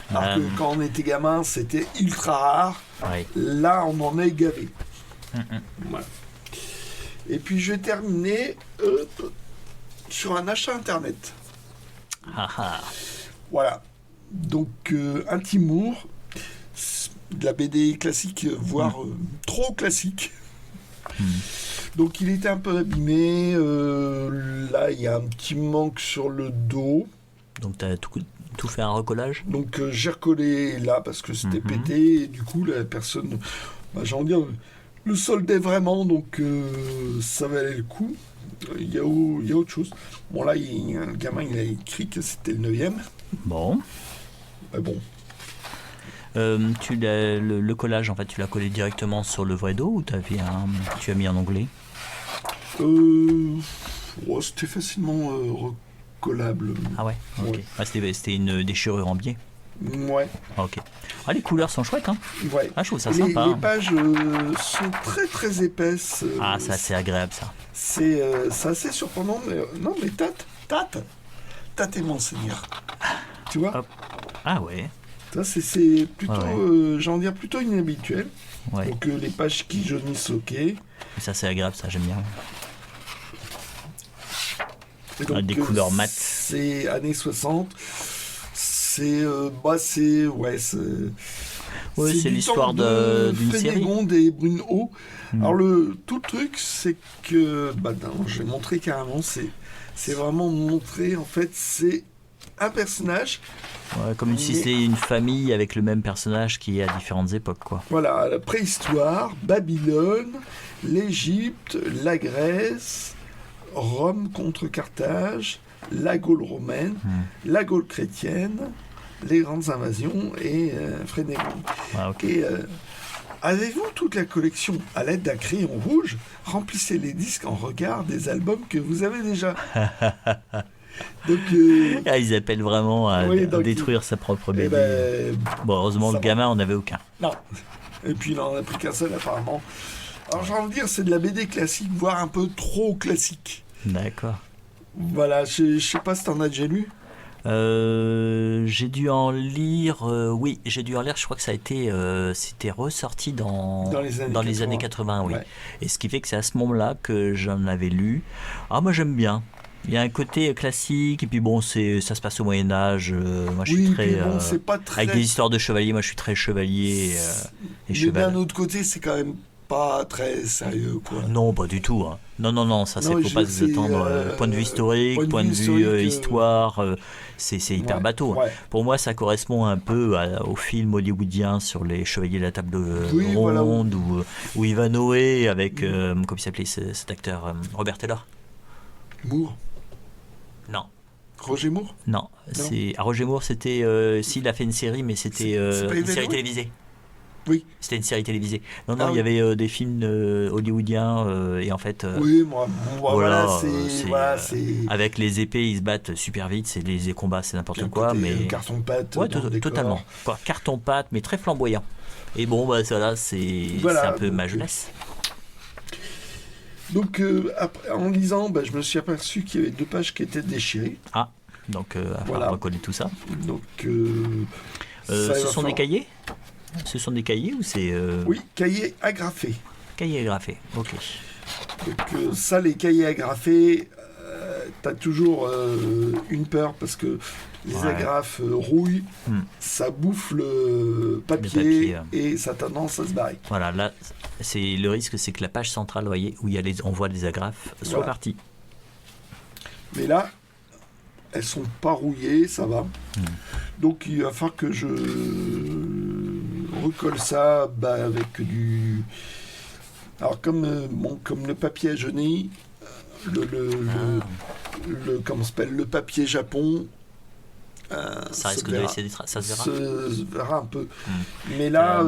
alors que quand on était gamin, c'était ultra rare. Ouais. Là, on en est gavé. Voilà. Et puis, je vais terminer sur un achat Internet. Ah, ah. Voilà. Donc, un Timur, de la BD classique, voire trop classique. Donc il était un peu abîmé. Là, il y a un petit manque sur le dos. Donc t'as tout fait un recollage. Donc j'ai recollé là parce que c'était pété. Et du coup, la personne, j'ai envie de dire, le soldait vraiment. Donc ça valait le coup. Il y a autre chose. Bon, là, le gamin, il a écrit que c'était le 9e. Bon. Mais bon. Le collage, en fait, tu l'as collé directement sur le vrai dos ou tu as mis en onglet? C'était facilement recollable. Ah ouais, ok. Ouais. Ah, c'était une déchirure en biais. Ouais. Ah, ok. Ah, les couleurs sont chouettes, hein. Ouais. Ah, je trouve ça Les sympa. Hein. pages sont très très épaisses. Ah, ça, c'est agréable, ça. C'est assez surprenant. Mais, non, mais tâte et monseigneur. Tu vois? Hop. Ah ouais. Ça, c'est plutôt, Ouais. j'ai envie de dire, plutôt inhabituel. Ouais. Donc les pages qui jaunissent, ok. Et Ça, c'est agréable, ça, j'aime bien. donc, Des couleurs mates. C'est années 60. C'est Ouais, c'est du l'histoire temps de d'une série. Frédégonde et Bruno. Alors tout le truc, c'est que, je vais montrer carrément, c'est vraiment montrer, en fait, c'est un personnage. Ouais, comme si c'était une famille avec le même personnage qui est à différentes époques, quoi. Voilà, la préhistoire, Babylone, l'Égypte, la Grèce, Rome contre Carthage, la Gaule romaine, la Gaule chrétienne, les grandes invasions et Frédégonde. Ah, ok. Et avez-vous toute la collection à l'aide d'un crayon rouge? Remplissez les disques en regard des albums que vous avez déjà. Donc, Ah, ils appellent vraiment à Oui, donc, détruire sa propre eh BD. ben, Bon, heureusement, ça le va. gamin, on n'avait aucun. non. Et puis il en a pris qu'un seul apparemment. Alors j'ai envie de dire, c'est de la BD classique, voire un peu trop classique. D'accord. Voilà, je sais pas si t'en as déjà lu. J'ai dû en lire, oui, j'ai dû en lire, je crois que ça a été, c'était ressorti dans les années 80, oui. Ouais. Et ce qui fait que c'est à ce moment-là que j'en avais lu. Ah, moi j'aime bien. Il y a un côté classique, et puis bon, ça se passe au Moyen-Âge. Moi je suis très. puis bon, c'est pas très. Avec des histoires de chevaliers, moi je suis très chevalier et Mais cheval. d'un autre côté, c'est quand même pas très sérieux, quoi. Non, pas du tout. Hein. Non, ça, Non, c'est je faut pas veux se dire, détendre. c'est, Point de vue historique, point de vue historique, histoire, c'est hyper Ouais, bateau. Hein. ouais. Pour moi, ça correspond un peu au film hollywoodien sur les chevaliers de la table Oui, ronde voilà. ou Ivanhoe avec, comment il s'appelait cet acteur, Robert Taylor. Moore. Non. Roger Moore. Non, Roger Moore, c'était. S'il a fait une série, mais c'était C'est pas une série Ivanhoe télévisée. Oui. C'était une série télévisée. Non, Ah il y avait des films hollywoodiens et en fait. Oui, moi, voilà, c'est. Avec les épées, ils se battent super vite. C'est les combats, c'est n'importe Puis quoi, côté, mais. carton-pâte. Ouais, dans le décor. totalement. Quoi, carton-pâte, mais très flamboyant. Et bon, bah ça là, c'est Voilà, un peu donc, ma jeunesse. Donc, après, en lisant, je me suis aperçu qu'il y avait 2 pages qui étaient déchirées. Ah, donc Voilà. reconnaître tout ça. Donc, Ce sont des cahiers. Ce sont des cahiers ou c'est. Oui, cahiers agrafés. Cahiers graffés, ok. Donc, ça, les cahiers agrafés, t'as toujours une peur parce que les Ouais. agrafes rouillent, ça bouffe le papier, et ça a tendance à se barrer. Voilà, là, le risque, c'est que la page centrale, vous voyez, où on voit les agrafes, soit partie. Mais là, elles sont pas rouillées, ça va. Donc il va falloir que je recolle ça avec du. Alors comme le papier à jauni, comment ça s'appelle, le papier japon. Ça risque de laisser des traces, ça se verra. Se verra un peu. Mais là.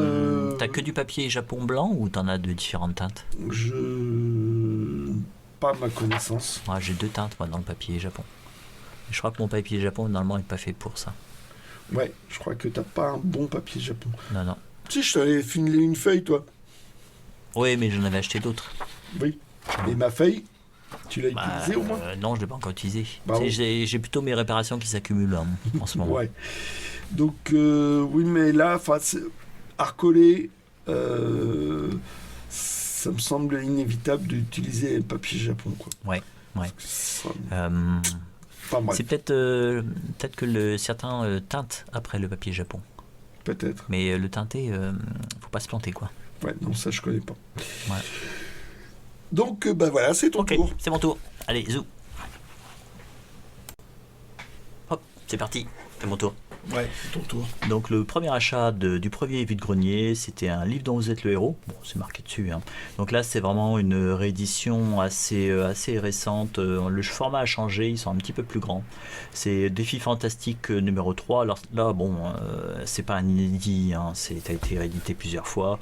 T'as que du papier japon blanc ou t'en as de différentes teintes? Pas à ma connaissance. Ouais, j'ai 2 teintes moi dans le papier japon. Je crois que mon papier japon normalement n'est pas fait pour ça. Ouais, je crois que t'as pas un bon papier japon. Non. Si, je t'avais filé une feuille, toi. Oui, mais j'en avais acheté d'autres. Oui. Et ma feuille, tu l'as utilisée au moins? Non, je ne l'ai pas encore utilisée. Bah, j'ai plutôt mes réparations qui s'accumulent en ce moment. Ouais. Donc, oui, mais là, à recoller, ça me semble inévitable d'utiliser le papier japon, quoi. Ouais. Ça, C'est peut-être que certains teintent après le papier japon. Peut-être. Mais le teinté, faut pas se planter, quoi. Ouais, non, ça, je connais pas. Ouais. Donc, voilà, c'est ton tour. C'est mon tour. Allez, zou. Hop, c'est parti. C'est mon tour. Ouais, c'est ton tour. Donc le premier achat du premier vide-grenier, c'était un livre dont vous êtes le héros. Bon, c'est marqué dessus. Donc là, c'est vraiment une réédition assez récente. Le format a changé, ils sont un petit peu plus grands. C'est Défi Fantastique numéro 3. Alors là, c'est pas un inédit, ça a été réédité plusieurs fois.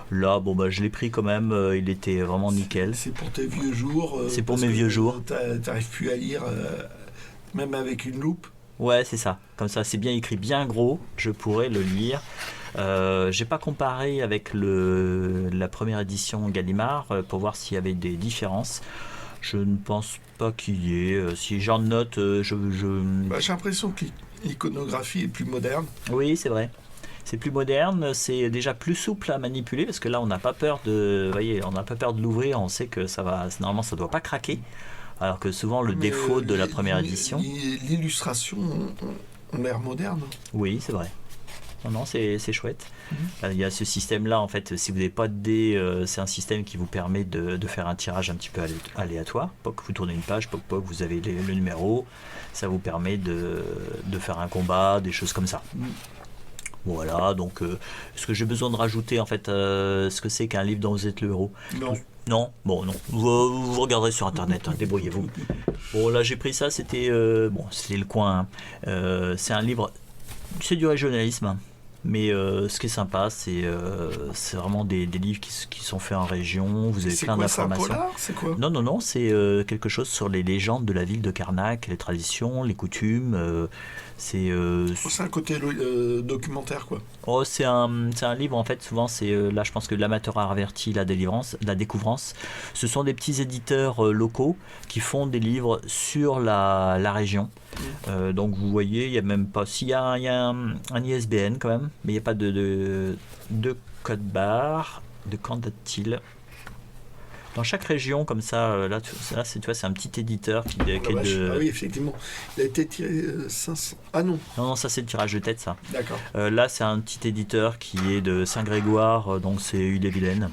Là, je l'ai pris quand même, il était vraiment nickel. C'est pour tes vieux jours. C'est pour mes vieux jours. T'arrives plus à lire, même avec une loupe. Ouais, c'est ça. Comme ça, c'est bien écrit, bien gros. Je pourrais le lire. J'ai pas comparé avec la première édition Gallimard pour voir s'il y avait des différences. Je ne pense pas qu'il y ait. Si j'en note, j'ai l'impression que l'iconographie est plus moderne. Oui, c'est vrai. C'est plus moderne, c'est déjà plus souple à manipuler parce que là, on n'a pas peur de l'ouvrir. On sait que normalement, ça doit pas craquer. Alors que souvent, le défaut de la première édition. L'illustration ont l'air moderne. Oui, c'est vrai. Non, c'est chouette. Il y a ce système-là, en fait, si vous n'avez pas de dés, c'est un système qui vous permet de faire un tirage un petit peu aléatoire. Poc, vous tournez une page, poc, vous avez le numéro. Ça vous permet de faire un combat, des choses comme ça. Voilà, donc est-ce que j'ai besoin de rajouter en fait ce que c'est qu'un livre dont vous êtes le héros? Non, non. Vous regarderez sur internet, débrouillez-vous. Bon, là j'ai pris ça, c'était le coin. C'est un livre, c'est du régionalisme, mais ce qui est sympa, c'est vraiment des livres qui sont faits en région. Vous avez plein d'informations. C'est un polar, c'est quoi? Non, c'est quelque chose sur les légendes de la ville de Carnac, les traditions, les coutumes. C'est un côté documentaire, quoi. Oh, c'est un livre, en fait, souvent, c'est là, je pense que l'amateur a averti la découvrance. Ce sont des petits éditeurs locaux qui font des livres sur la région. Donc, vous voyez, il n'y a même pas. S'il y a un ISBN quand même, mais il n'y a pas de code barre. De quand date-t-il? Dans chaque région, comme ça, là, tu vois, c'est un petit éditeur qui est de. Ah oui, effectivement. Il a été tiré 500. Ah non. Non, ça c'est le tirage de tête, ça. D'accord. Là, c'est un petit éditeur qui est de Saint-Grégoire, donc c'est Ille-et-Vilaine.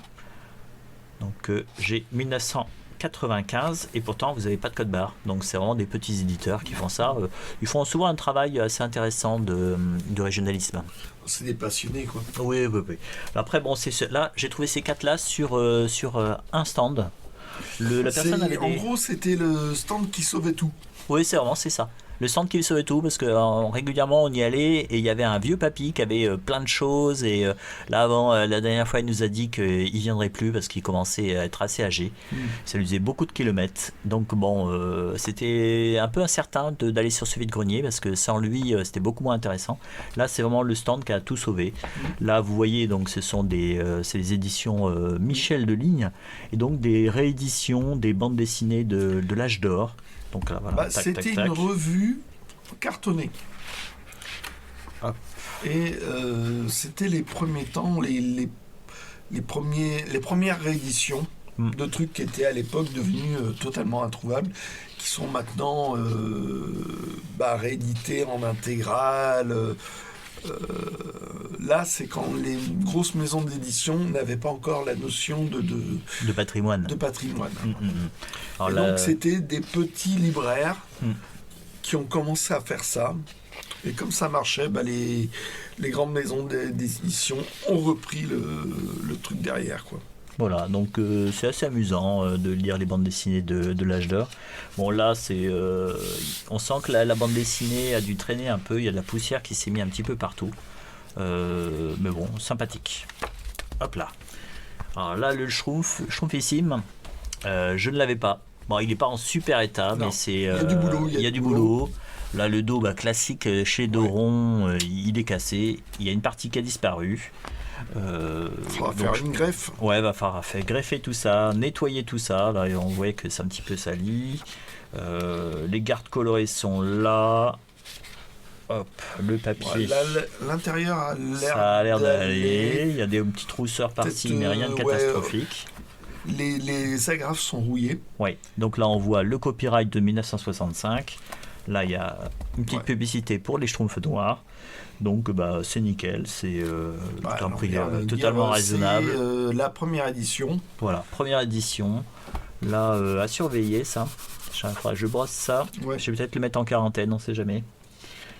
Donc j'ai 1995 et pourtant vous n'avez pas de code barre. Donc c'est vraiment des petits éditeurs qui font ça. Ils font souvent un travail assez intéressant de régionalisme. C'est des passionnés, quoi. Oui. Après, là, j'ai trouvé ces 4-là sur un stand. La personne avait en gros, c'était le stand qui sauvait tout. Oui, c'est ça. Le stand qui sauve tout, parce que régulièrement on y allait et il y avait un vieux papy qui avait plein de choses. Et là, avant, la dernière fois, il nous a dit qu'il viendrait plus parce qu'il commençait à être assez âgé. Ça lui faisait beaucoup de kilomètres. Donc, bon, c'était un peu incertain d'aller sur ce vide-grenier parce que sans lui, c'était beaucoup moins intéressant. Là, c'est vraiment le stand qui a tout sauvé. Là, vous voyez, donc, ce sont c'est les éditions Michel de Ligne et donc des rééditions des bandes dessinées de l'âge d'or. Donc là, voilà, c'était une revue cartonnée. Et c'était les premiers temps, les premières rééditions de trucs qui étaient à l'époque devenus totalement introuvables, qui sont maintenant réédités en intégrale. Là, c'est quand les grosses maisons d'édition n'avaient pas encore la notion de patrimoine. Alors, donc, c'était des petits libraires qui ont commencé à faire ça. Et comme ça marchait, les grandes maisons d'édition ont repris le truc derrière, quoi. Voilà, donc c'est assez amusant de lire les bandes dessinées de l'âge d'or. Bon, là, on sent que la bande dessinée a dû traîner un peu. Il y a de la poussière qui s'est mise un petit peu partout. Mais bon, sympathique. Hop là. Alors là, le Schtroumpfissime, je ne l'avais pas. Bon, il n'est pas en super état, non, mais c'est... il y a du boulot. Il y a du boulot. Là, le dos classique chez Doron, il est cassé. Il y a une partie qui a disparu. Faudra faire une greffe. Ouais, va falloir faire greffer tout ça, nettoyer tout ça. Là, on voit que c'est un petit peu sali. Les gardes colorés sont là. Hop, le papier. Ouais, l'intérieur a l'air. Ça a l'air d'aller. Il y a des petits trousseurs par-ci, mais rien de catastrophique. Les agrafes sont rouillées. Ouais, donc là, on voit le copyright de 1965. Là, il y a une petite publicité pour les Schtroumpfs noirs. Donc, c'est nickel. C'est un prix totalement raisonnable. C'est la première édition. Voilà, première édition. Là, à surveiller, ça. Je brosse ça. Ouais. Je vais peut-être le mettre en quarantaine, on sait jamais.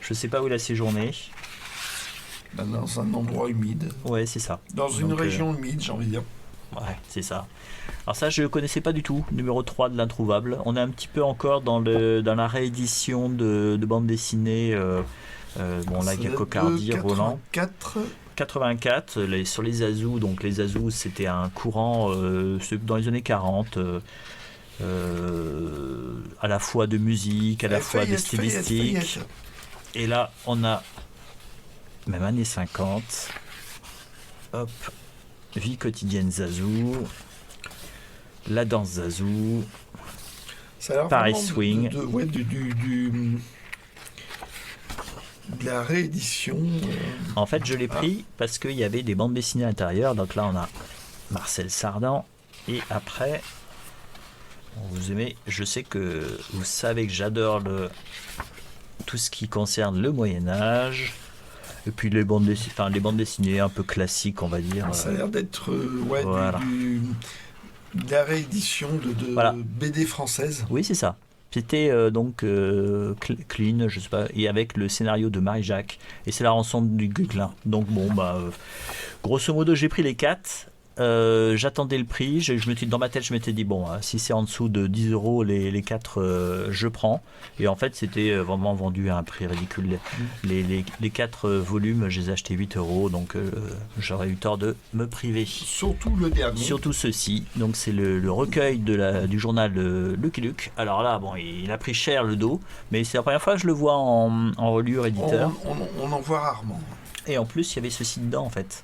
Je sais pas où il a séjourné. Dans un endroit humide. Ouais, c'est ça. Dans une région humide, j'ai envie de dire. Ouais, c'est ça. Alors ça, je ne connaissais pas du tout, numéro 3 de l'Introuvable. On est un petit peu encore dans la réédition de bande dessinée. Bon, là, il y a Cocardi, Roland. 84, sur les Azous. Donc les Azous, c'était un courant dans les années 40. À la fois de musique, à la fois de stylistique. Et là, on a même années 50. Hop. Vie quotidienne Zazou, la danse Zazou, Paris Swing. De la réédition. En fait, je l'ai pris parce qu'il y avait des bandes dessinées à l'intérieur. Donc là, on a Marcel Sardan. Et après, vous aimez, je sais que vous savez que j'adore tout ce qui concerne le Moyen-Âge. Et puis les bandes dessinées un peu classiques, on va dire. Ça a l'air d'être voilà. de la réédition de voilà. BD française. Oui, c'est ça. C'était donc clean, je sais pas, et avec le scénario de Marie-Jacques. Et c'est la rançon du Guiglin. Donc bon, grosso modo, j'ai pris les 4. J'attendais le prix. Dans ma tête, je m'étais dit, bon, si c'est en dessous de 10 € les 4, je prends. Et en fait, c'était vraiment vendu à un prix ridicule. Les 4 volumes, je les ai achetés 8 €. Donc, j'aurais eu tort de me priver. Surtout le dernier. Surtout ceci. Donc, c'est le recueil du journal Lucky Luke. Alors là, bon, il a pris cher le dos. Mais c'est la première fois que je le vois en reliure éditeur. On en voit rarement. Et en plus, il y avait ceci dedans, en fait.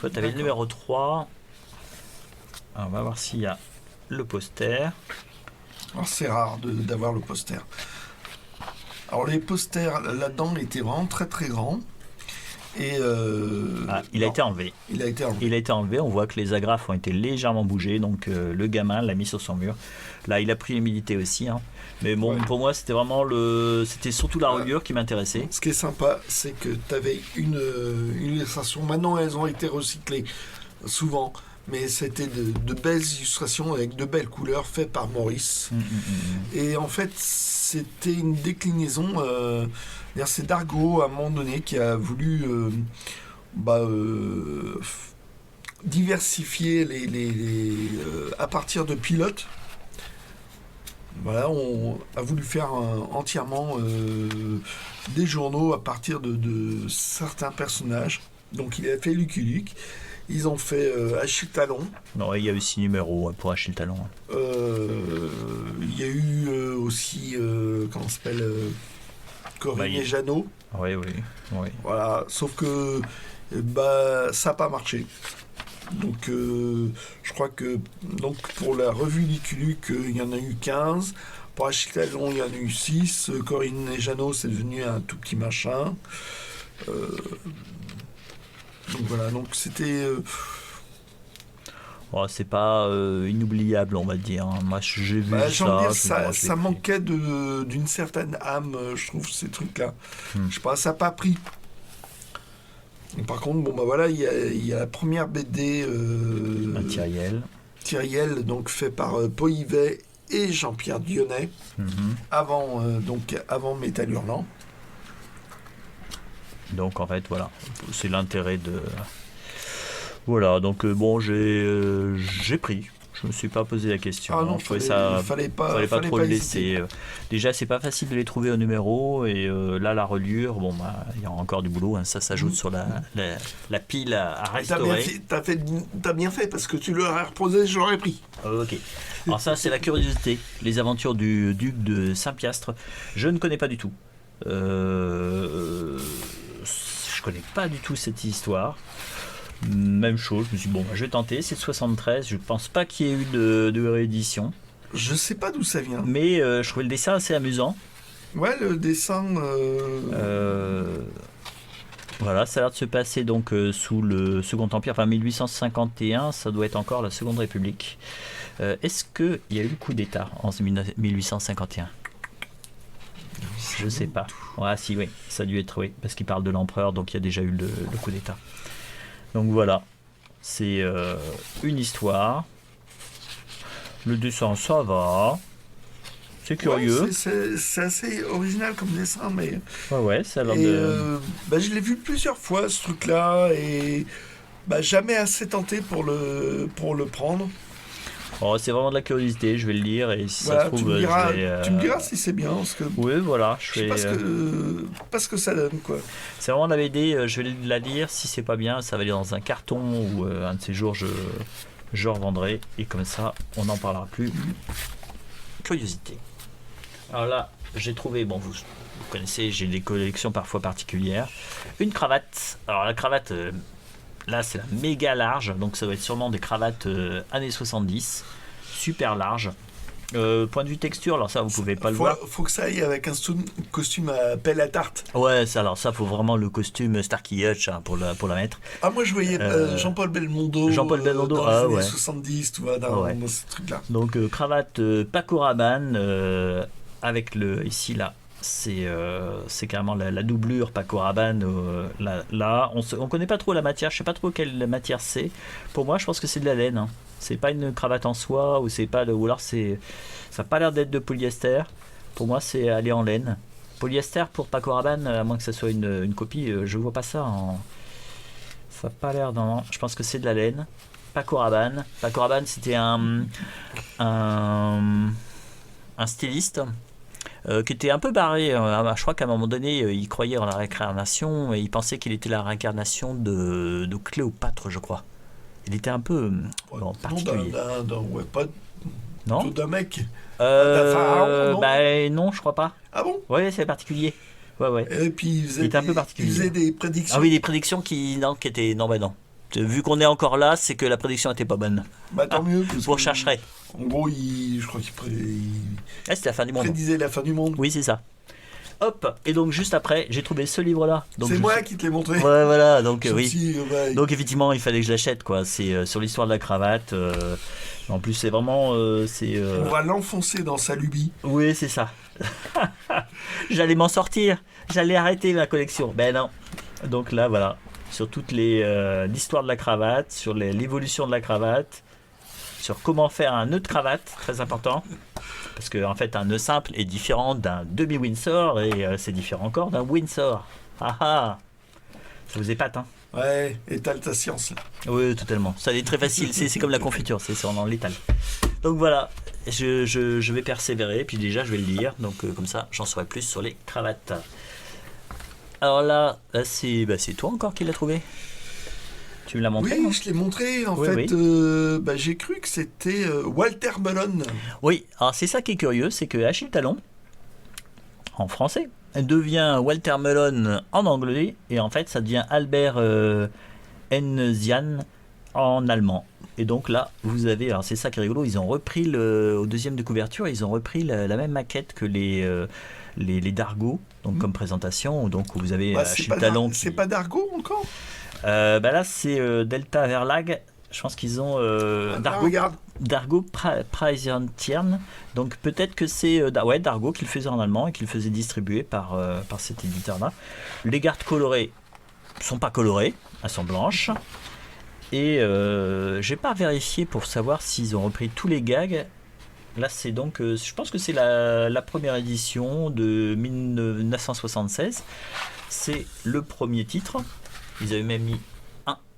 Toi, tu avais le numéro 3. Alors, on va voir s'il y a le poster. Alors, c'est rare d'avoir le poster. Alors, les posters là-dedans étaient vraiment très très grands. Et il a été enlevé. Il a été enlevé. On voit que les agrafes ont été légèrement bougées. Donc, le gamin l'a mis sur son mur. Là, il a pris l'humidité aussi. Hein. Mais bon, pour moi, c'était vraiment c'était surtout la reliure qui m'intéressait. Ce qui est sympa, c'est que tu avais une illustration. Maintenant, elles ont été recyclées souvent. Mais c'était de belles illustrations avec de belles couleurs faites par Maurice. Et en fait, c'était une déclinaison. C'est Dargaud, à un moment donné, qui a voulu diversifier à partir de pilotes. Voilà, on a voulu faire entièrement des journaux à partir de certains personnages. Donc il a fait Lucky Luke. Ils ont fait Achille Talon. Non, il y a aussi numéro pour Achille Talon. Il y a eu aussi, comment ça s'appelle, Corinne et Jeannot. Oui. Voilà, sauf que ça n'a pas marché. Donc je crois que donc, pour la revue Lucky Luke, il y en a eu 15. Pour Achille Talon, il y en a eu 6. Corinne et Jeannot, c'est devenu un tout petit machin. Donc voilà, donc c'était... c'est pas inoubliable, on va dire. Moi, j'ai vu j'ai envie de dire, ça. ça manquait d'une certaine âme, je trouve, ces trucs-là. Je sais pas, ça n'a pas pris. Et par contre, voilà, il y a la première BD... Thiriel, donc fait par Paul Yvet et Jean-Pierre Dionnet, avant Métal Hurlant. Donc en fait, voilà, c'est l'intérêt de... Voilà, donc j'ai pris. Je me suis pas posé la question. Ah non, fallait pas trop le laisser. Déjà, c'est pas facile de les trouver au numéro, et là, la relure, il y a encore du boulot. Ça s'ajoute sur la pile à restaurer. T'as bien fait, parce que tu l'aurais reposé, je l'aurais pris. Ok. Alors ça, c'est la curiosité. Les aventures du duc de Saint-Piastre. Je ne connais pas du tout. Je connais pas du tout cette histoire. Même chose, je me suis dit, je vais tenter. C'est de 73, je pense pas qu'il y ait eu de réédition. Je sais pas d'où ça vient. Mais je trouvais le dessin assez amusant. Ouais, le dessin... Voilà, ça a l'air de se passer donc sous le Second Empire, enfin 1851, ça doit être encore la Seconde République. Est-ce qu'il y a eu le coup d'État en 1851 ? Je sais pas. Ah si, oui, ça a dû être, oui, parce qu'il parle de l'empereur, donc il y a déjà eu le coup d'État. Donc voilà, c'est une histoire. Le dessin, ça va. C'est curieux. Ouais, c'est assez original comme dessin, mais... Ouais, ça a l'air de... je l'ai vu plusieurs fois, ce truc-là, et jamais assez tenté pour le prendre. Oh, c'est vraiment de la curiosité, je vais le lire, et si ça se trouve... Tu me diras si c'est bien, parce que... Oui, voilà. Je sais pas ce que ça donne, quoi. C'est vraiment la BD, je vais la lire, si c'est pas bien, ça va aller dans un carton, ou un de ces jours, je revendrai, et comme ça, on n'en parlera plus. Curiosité. Alors là, j'ai trouvé, vous connaissez, j'ai des collections parfois particulières. Une cravate. Alors la cravate, là c'est la méga large, donc ça va être sûrement des cravates années 70, super large. Point de vue texture, alors ça vous pouvez pas le voir. Faut que ça aille avec un costume à pelle à tarte. Ouais, alors ça faut vraiment le costume Starkey Hutch pour la mettre. Ah, moi je voyais Jean-Paul Belmondo. Dans les années 70, tu vois, dans ce truc-là. Donc cravate Paco Rabanne avec ici là. C'est carrément la doublure Paco Rabanne. Là, on connaît pas trop la matière. Je sais pas trop quelle matière c'est. Pour moi, je pense que c'est de la laine. C'est pas une cravate en soie, ou alors ça n'a pas l'air d'être de polyester. Pour moi, c'est aller en laine. Polyester pour Paco Rabanne, à moins que ça soit une copie, je vois pas ça. Ça n'a pas l'air. Non, je pense que c'est de la laine. Paco Rabanne, c'était un styliste. Qui était un peu barré. Je crois qu'à un moment donné, il croyait en la réincarnation, et il pensait qu'il était la réincarnation de Cléopâtre, je crois. Il était un peu particulier. Non, d'un mec. Non, je crois pas. Ah bon? Ouais, c'est particulier. Ouais. Et puis il était un peu particulier. Il faisait des prédictions. Ah oui, des prédictions qui étaient non. Vu qu'on est encore là, c'est que la prédiction était pas bonne. Tant mieux. Vous rechercherez. En gros, je crois qu'il c'était la fin du monde. prédisait la fin du monde. Oui, c'est ça. Hop, et donc juste après, j'ai trouvé ce livre-là. C'est moi qui te l'ai montré. Ouais, voilà, donc oui. Ouais. Donc effectivement, il fallait que je l'achète, quoi. C'est sur l'histoire de la cravate. En plus, c'est vraiment... On va l'enfoncer dans sa lubie. Oui, c'est ça. J'allais m'en sortir. J'allais arrêter ma collection. Ben non. Donc là, voilà. Sur toute l'histoire de la cravate, sur l'évolution de la cravate, sur comment faire un nœud de cravate, très important. Parce qu'en fait, un nœud simple est différent d'un demi-Windsor, et c'est différent encore d'un Windsor. Ça vous épate, hein? Ouais, étale ta science. Là. Oui, totalement. Ça est très facile, c'est comme la confiture, c'est on en l'étale. Donc voilà, je vais persévérer, puis déjà je vais le lire, donc comme ça j'en saurai plus sur les cravates. Alors là c'est toi encore qui l'as trouvé? Tu me l'as montré? Oui, je l'ai montré. En Oui, fait, oui. j'ai cru que c'était Walter Melon. Oui, alors c'est ça qui est curieux, c'est que Achille Talon, en français, devient Walter Melon en anglais, et en fait ça devient Albert Enzian en allemand. Et donc là, vous avez, alors c'est ça qui est rigolo, ils ont repris au deuxième de couverture, ils ont repris la même maquette que les Dargo, donc comme présentation, donc où vous avez Achille Talon. C'est pas Dargo encore? Là c'est Delta Verlag, je pense qu'ils ont Regarde. Dargo Preisentiern, donc peut-être que c'est Dargo qui le faisait en allemand et qui le faisait distribuer par cet éditeur-là. Les cartes colorées sont pas colorées, elles sont blanches. Et j'ai pas vérifié pour savoir s'ils ont repris tous les gags. Là, c'est donc, je pense que c'est la première édition de 1976. C'est le premier titre. Ils avaient même mis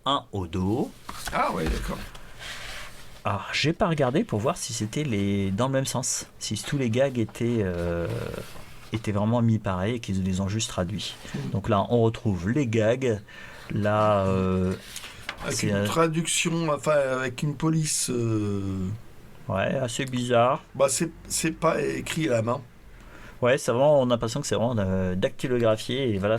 un au dos. Ah ouais, d'accord. Alors, j'ai pas regardé pour voir si c'était dans le même sens, si tous les gags étaient vraiment mis pareil et qu'ils les ont juste traduits. Donc là, on retrouve les gags. Là, avec une traduction, enfin avec une police. Ouais, assez bizarre. C'est pas écrit à la main. Ouais, c'est vraiment, on a l'impression que c'est vraiment dactylographié. Et voilà,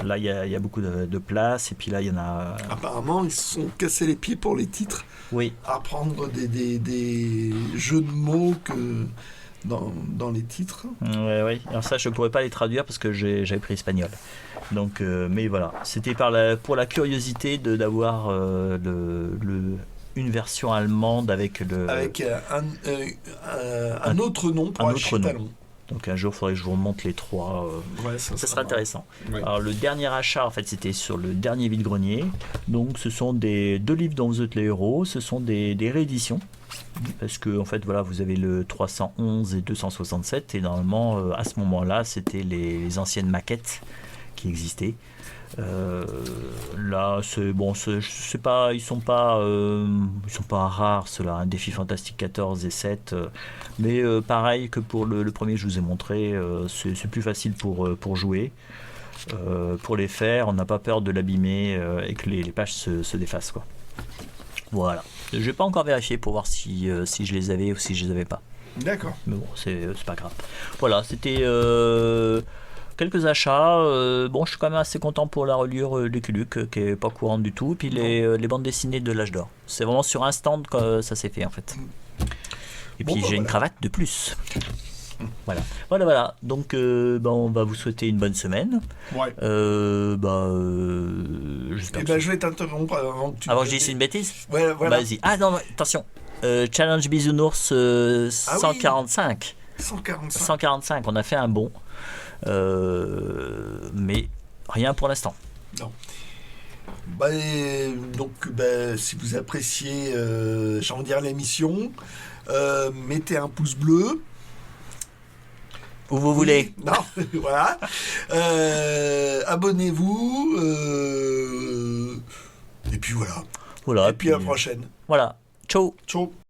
là, il y a beaucoup de place. Et puis là, il y en a. Apparemment, ils se sont cassés les pieds pour les titres. Oui. À prendre des jeux de mots que dans les titres. Ouais. Alors ça, je pourrais pas les traduire parce que j'avais pris espagnol. Donc, mais voilà, c'était pour la curiosité d'avoir une version allemande avec un autre nom pour Achille Talon. Donc un jour, il faudrait que je vous remonte les trois. Ça sera intéressant. Ouais. Alors le dernier achat, en fait, c'était sur le dernier vide-grenier. Donc ce sont deux livres dont vous êtes les héros. Ce sont des rééditions. Parce que en fait, voilà, vous avez le 311 et 267. Et normalement, à ce moment-là, c'était les anciennes maquettes qui existaient. Là, c'est pas, ils sont pas rares ceux-là, Défi Fantastique 14 et 7, mais pareil que pour le premier que je vous ai montré, c'est plus facile pour jouer, pour les faire, on n'a pas peur de l'abîmer et que les pages se défacent, quoi. Voilà, je vais pas encore vérifier pour voir si je les avais ou si je les avais pas. D'accord. Mais bon, c'est pas grave. Voilà, c'était quelques achats. Je suis quand même assez content pour la reliure Lucky Luke, qui est pas courante du tout. Et puis les bandes dessinées de l'âge d'or. C'est vraiment sur un stand que ça s'est fait en fait. Et puis j'ai une cravate de plus. Voilà. Donc on va vous souhaiter une bonne semaine. Ouais. J'espère. Je vais t'interrompre avant que tu. Avant que je dise une bêtise. Ouais, voilà. Vas-y. Ah non, attention. Challenge Bisounours 145. Oui. 145. On a fait un bond. Mais rien pour l'instant. Non. Si vous appréciez l'émission, mettez un pouce bleu. Où vous voulez. Non, voilà. Abonnez-vous. Et puis voilà. Et puis à la prochaine. Voilà. Ciao. Ciao.